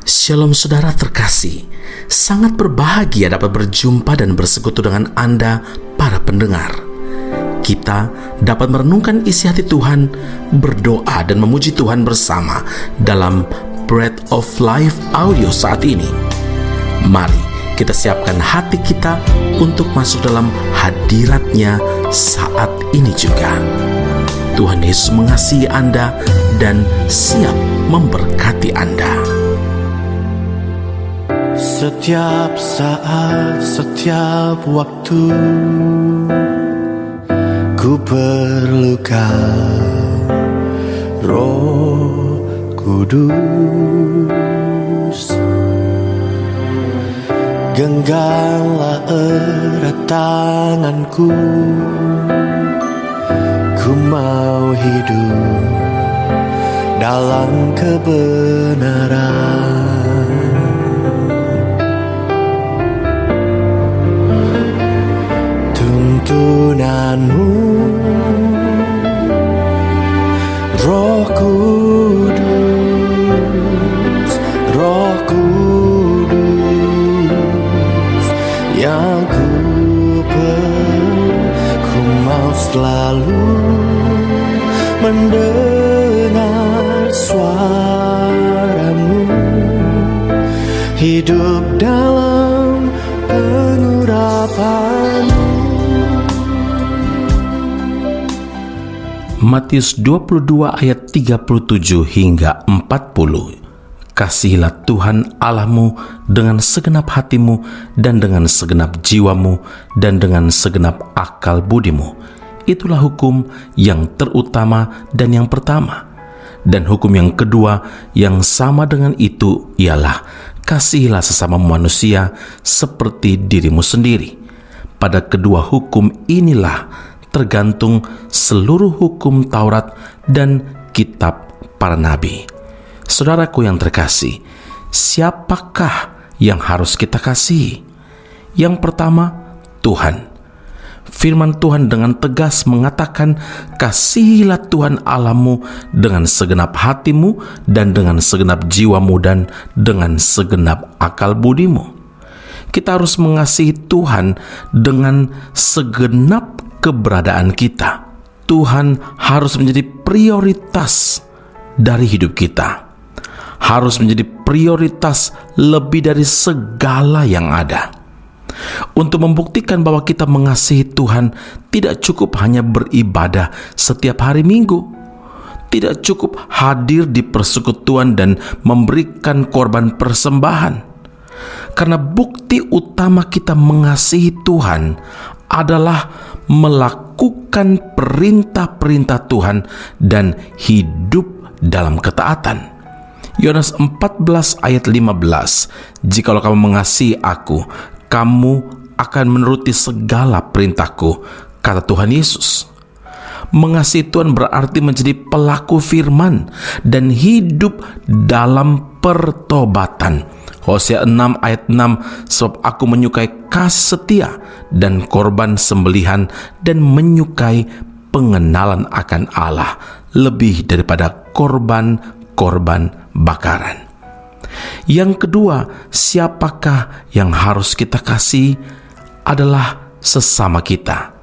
Shalom saudara terkasih, sangat berbahagia dapat berjumpa dan bersekutu dengan Anda para pendengar. Kita dapat merenungkan isi hati Tuhan, berdoa dan memuji Tuhan bersama dalam Bread of Life audio saat ini. Mari kita siapkan hati kita untuk masuk dalam hadirat-Nya saat ini juga. Tuhan Yesus mengasihi Anda dan siap memberkati Anda. Setiap saat, setiap waktu, ku perlukan Roh Kudus. Genggamlah erat tanganku, ku mau hidup dalam kebenaran. Tuntunanmu, Roh Kudus, Roh Kudus, yang ku mau selalu mendengar suaramu, hidup dalam pengurapan. Matius 22 ayat 37 hingga 40. Kasihilah Tuhan Allahmu dengan segenap hatimu dan dengan segenap jiwamu dan dengan segenap akal budimu. Itulah hukum yang terutama dan yang pertama. Dan hukum yang kedua yang sama dengan itu ialah kasihilah sesama manusia seperti dirimu sendiri. Pada kedua hukum inilah tergantung seluruh hukum Taurat dan kitab para nabi. Saudaraku yang terkasih, siapakah yang harus kita kasihi? Yang pertama, Tuhan. Firman Tuhan dengan tegas mengatakan, kasihilah Tuhan Allahmu dengan segenap hatimu dan dengan segenap jiwamu dan dengan segenap akal budimu. Kita harus mengasihi Tuhan dengan segenap keberadaan kita. Tuhan harus menjadi prioritas dari hidup kita. Harus menjadi prioritas lebih dari segala yang ada. Untuk membuktikan bahwa kita mengasihi Tuhan, tidak cukup hanya beribadah setiap hari Minggu. Tidak cukup hadir di persekutuan dan memberikan korban persembahan. Karena bukti utama kita mengasihi Tuhan adalah melakukan perintah-perintah Tuhan dan hidup dalam ketaatan. Yohanes 14 ayat 15, jikalau kamu mengasihi aku, kamu akan menuruti segala perintahku, kata Tuhan Yesus. Mengasihi Tuhan berarti menjadi pelaku firman dan hidup dalam pertobatan. Hosea 6 ayat 6, sebab aku menyukai kasih setia dan korban sembelihan dan menyukai pengenalan akan Allah lebih daripada korban bakaran. Yang kedua, siapakah yang harus kita kasih? Adalah sesama kita.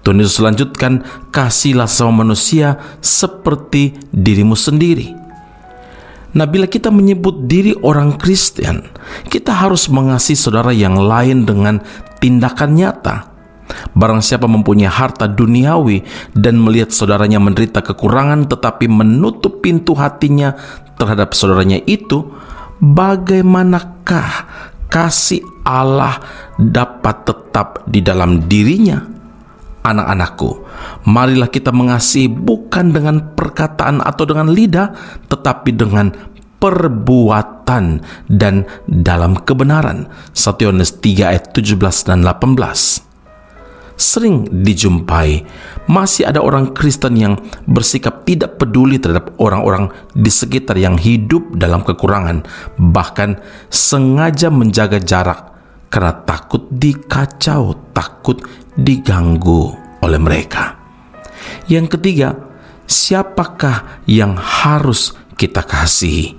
Tuhan Yesus lanjutkan, kasihilah sesama manusia seperti dirimu sendiri. Nah, bila kita menyebut diri orang Kristen, kita harus mengasihi saudara yang lain dengan tindakan nyata. Barang siapa mempunyai harta duniawi dan melihat saudaranya menderita kekurangan tetapi menutup pintu hatinya terhadap saudaranya itu, bagaimanakah kasih Allah dapat tetap di dalam dirinya? Anak-anakku, marilah kita mengasihi bukan dengan perkataan atau dengan lidah, tetapi dengan perbuatan dan dalam kebenaran. 1 Yohanes 3 ayat 17 dan 18. Sering dijumpai masih ada orang Kristen yang bersikap tidak peduli terhadap orang-orang di sekitar yang hidup dalam kekurangan, bahkan sengaja menjaga jarak karena takut dikacau, takut diganggu oleh mereka. Yang ketiga, siapakah yang harus kita kasihi?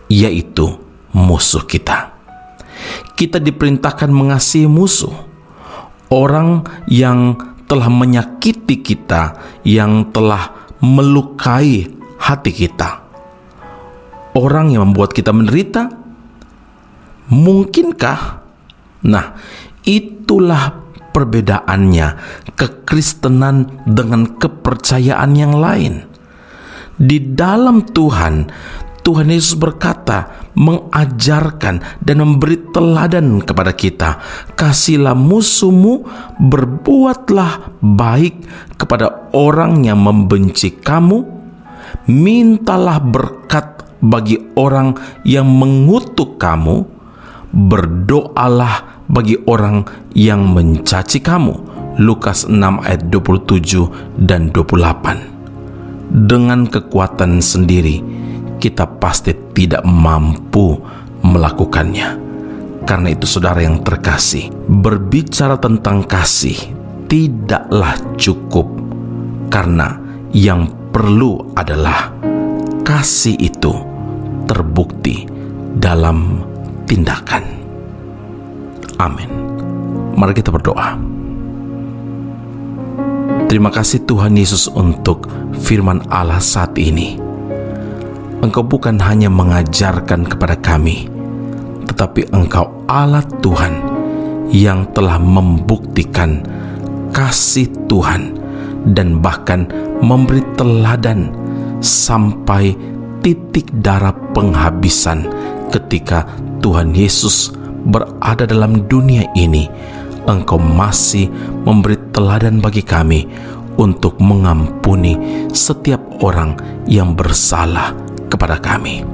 Yaitu musuh kita. Kita diperintahkan mengasihi musuh, orang yang telah menyakiti kita, yang telah melukai hati kita, orang yang membuat kita menderita. Mungkinkah? Nah, itulah perbedaannya kekristenan dengan kepercayaan yang lain. Di dalam Tuhan Yesus berkata, mengajarkan dan memberi teladan kepada kita, kasihilah musuhmu, berbuatlah baik kepada orang yang membenci kamu, mintalah berkat bagi orang yang mengutuk kamu, berdoalah bagi orang yang mencaci kamu. Lukas 6 ayat 27 dan 28. Dengan kekuatan sendiri kita pasti tidak mampu melakukannya. Karena itu saudara yang terkasih, berbicara tentang kasih tidaklah cukup, karena yang perlu adalah kasih itu terbukti dalam tindakan. Amin. Mari kita berdoa. Terima kasih Tuhan Yesus untuk firman Allah saat ini. Engkau bukan hanya mengajarkan kepada kami, tetapi Engkau Allah Tuhan yang telah membuktikan kasih Tuhan dan bahkan memberi teladan sampai titik darah penghabisan ketika Tuhan Yesus berada dalam dunia ini. Engkau masih memberi teladan bagi kami untuk mengampuni setiap orang yang bersalah kepada kami.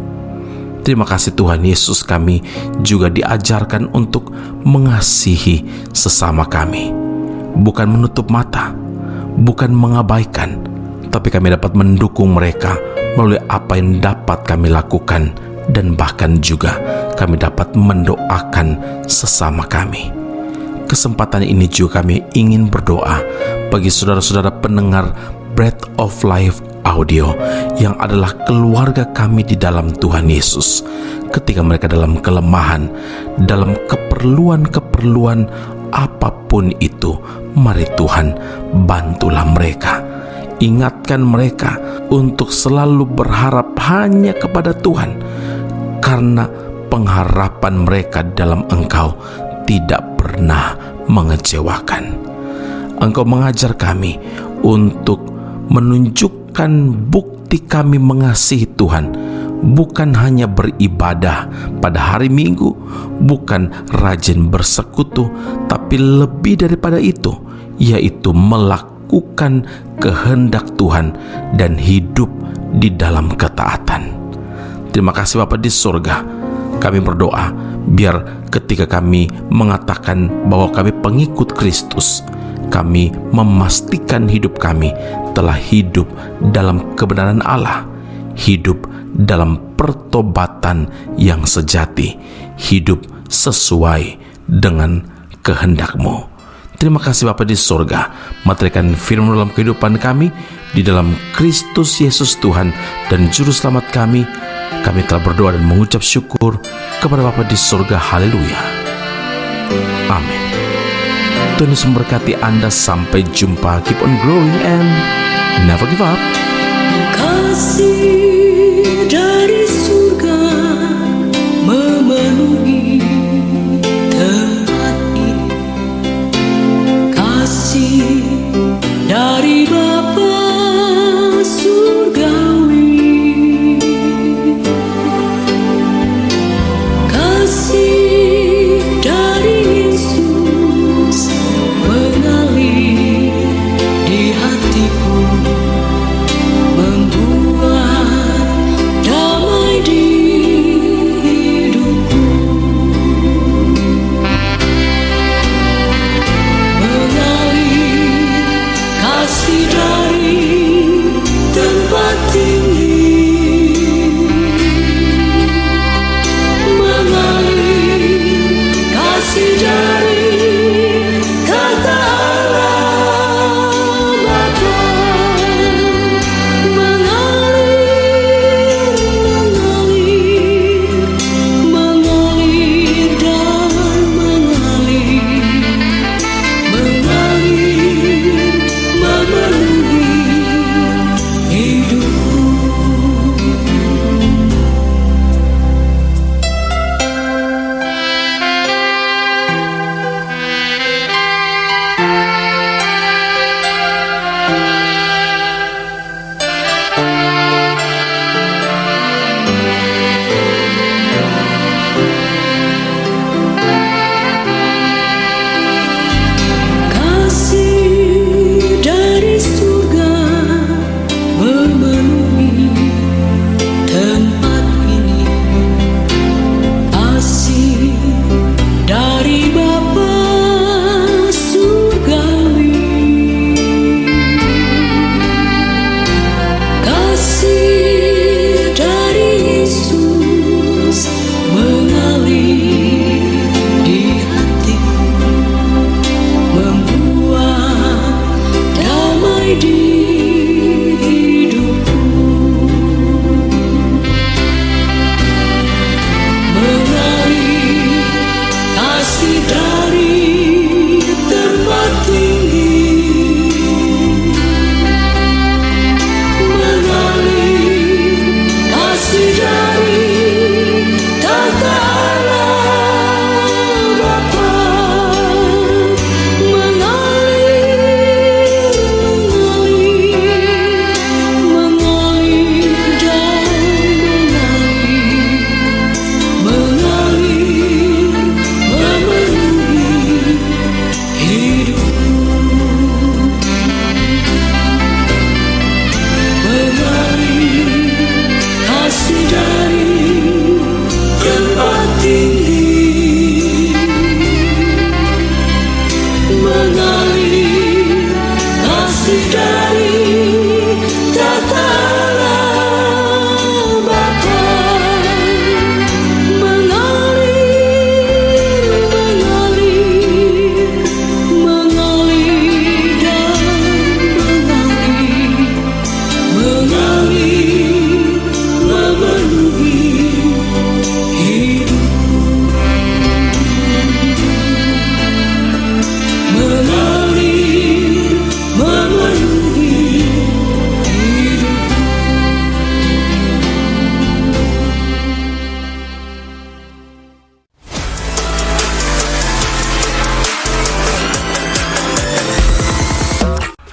Terima kasih Tuhan Yesus, kami juga diajarkan untuk mengasihi sesama kami. Bukan menutup mata, bukan mengabaikan, tapi kami dapat mendukung mereka melalui apa yang dapat kami lakukan, dan bahkan juga kami dapat mendoakan sesama kami. Kesempatan ini juga kami ingin berdoa bagi saudara-saudara pendengar Breath of Life Audio yang adalah keluarga kami di dalam Tuhan Yesus. Ketika mereka dalam kelemahan, dalam keperluan-keperluan apapun itu, mari Tuhan bantulah mereka. Ingatkan mereka untuk selalu berharap hanya kepada Tuhan, karena pengharapan mereka dalam Engkau tidak pernah mengecewakan. Engkau mengajar kami untuk menunjukkan bukti kami mengasihi Tuhan, bukan hanya beribadah pada hari Minggu, bukan rajin bersekutu, tapi lebih daripada itu, yaitu melakukan kehendak Tuhan dan hidup di dalam ketaatan. Terima kasih Bapa di surga. Kami berdoa biar ketika kami mengatakan bahwa kami pengikut Kristus, kami memastikan hidup kami telah hidup dalam kebenaran Allah, hidup dalam pertobatan yang sejati, hidup sesuai dengan kehendak-Mu. Terima kasih Bapa di surga, materikan firman dalam kehidupan kami, di dalam Kristus Yesus Tuhan dan Juru Selamat kami. Kami telah berdoa dan mengucap syukur kepada Bapa di surga. Haleluya. Amin. Tuhan Yesus memberkati Anda. Sampai jumpa. Keep on growing and never give up. Kasih dari surga memenuhi tempat ini. Kasih dari Bapa surgawi. Kasih dari Yesus mengalir di hatiku, membuat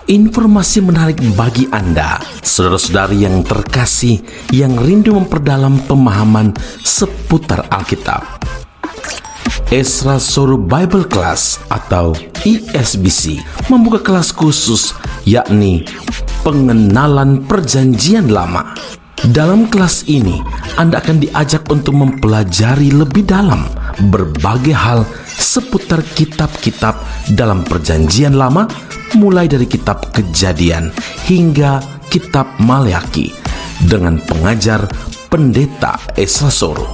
Informasi menarik bagi Anda, saudara-saudari yang terkasih, yang rindu memperdalam pemahaman seputar Alkitab. Ezra Soru Bible Class atau ESBC membuka kelas khusus, yakni pengenalan Perjanjian Lama. Dalam kelas ini, Anda akan diajak untuk mempelajari lebih dalam berbagai hal seputar kitab-kitab dalam Perjanjian Lama, mulai dari kitab Kejadian hingga kitab Maleakhi dengan pengajar Pendeta Ezra Soru.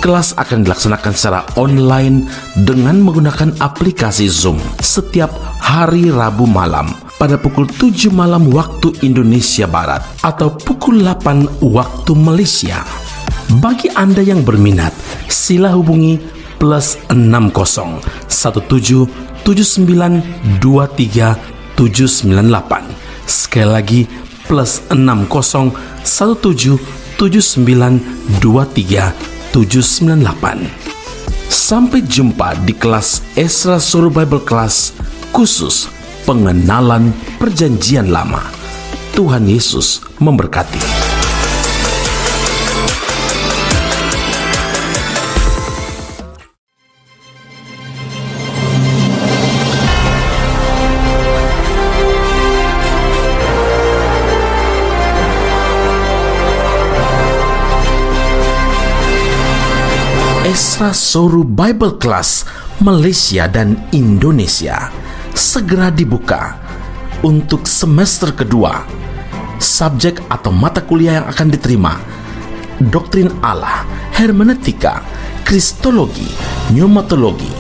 Kelas akan dilaksanakan secara online dengan menggunakan aplikasi Zoom setiap hari Rabu malam pada pukul 7 malam waktu Indonesia Barat atau pukul 8 waktu Malaysia. Bagi Anda yang berminat, sila hubungi +60 17 79 23 798. Sekali lagi +60 17 79 23 798. Sampai jumpa di kelas Ezra Soru Bible Class khusus pengenalan Perjanjian Lama. Tuhan Yesus memberkati. Ezra Soru Bible Class Malaysia dan Indonesia segera dibuka untuk semester kedua. Subjek atau mata kuliah yang akan diterima: Doktrin Allah, Hermeneutika, Kristologi, Pneumatologi,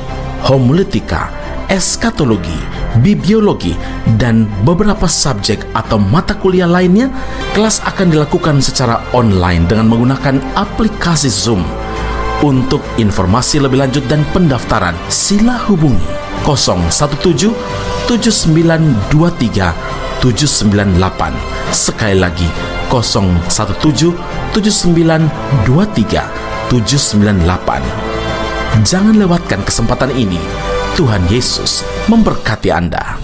Homiletika, Eskatologi, Bibliologi, dan beberapa subjek atau mata kuliah lainnya. Kelas akan dilakukan secara online dengan menggunakan aplikasi Zoom. Untuk informasi lebih lanjut dan pendaftaran, sila hubungi 017 7923 798. Sekali lagi 017 7923 798. Jangan lewatkan kesempatan ini. Tuhan Yesus memberkati Anda.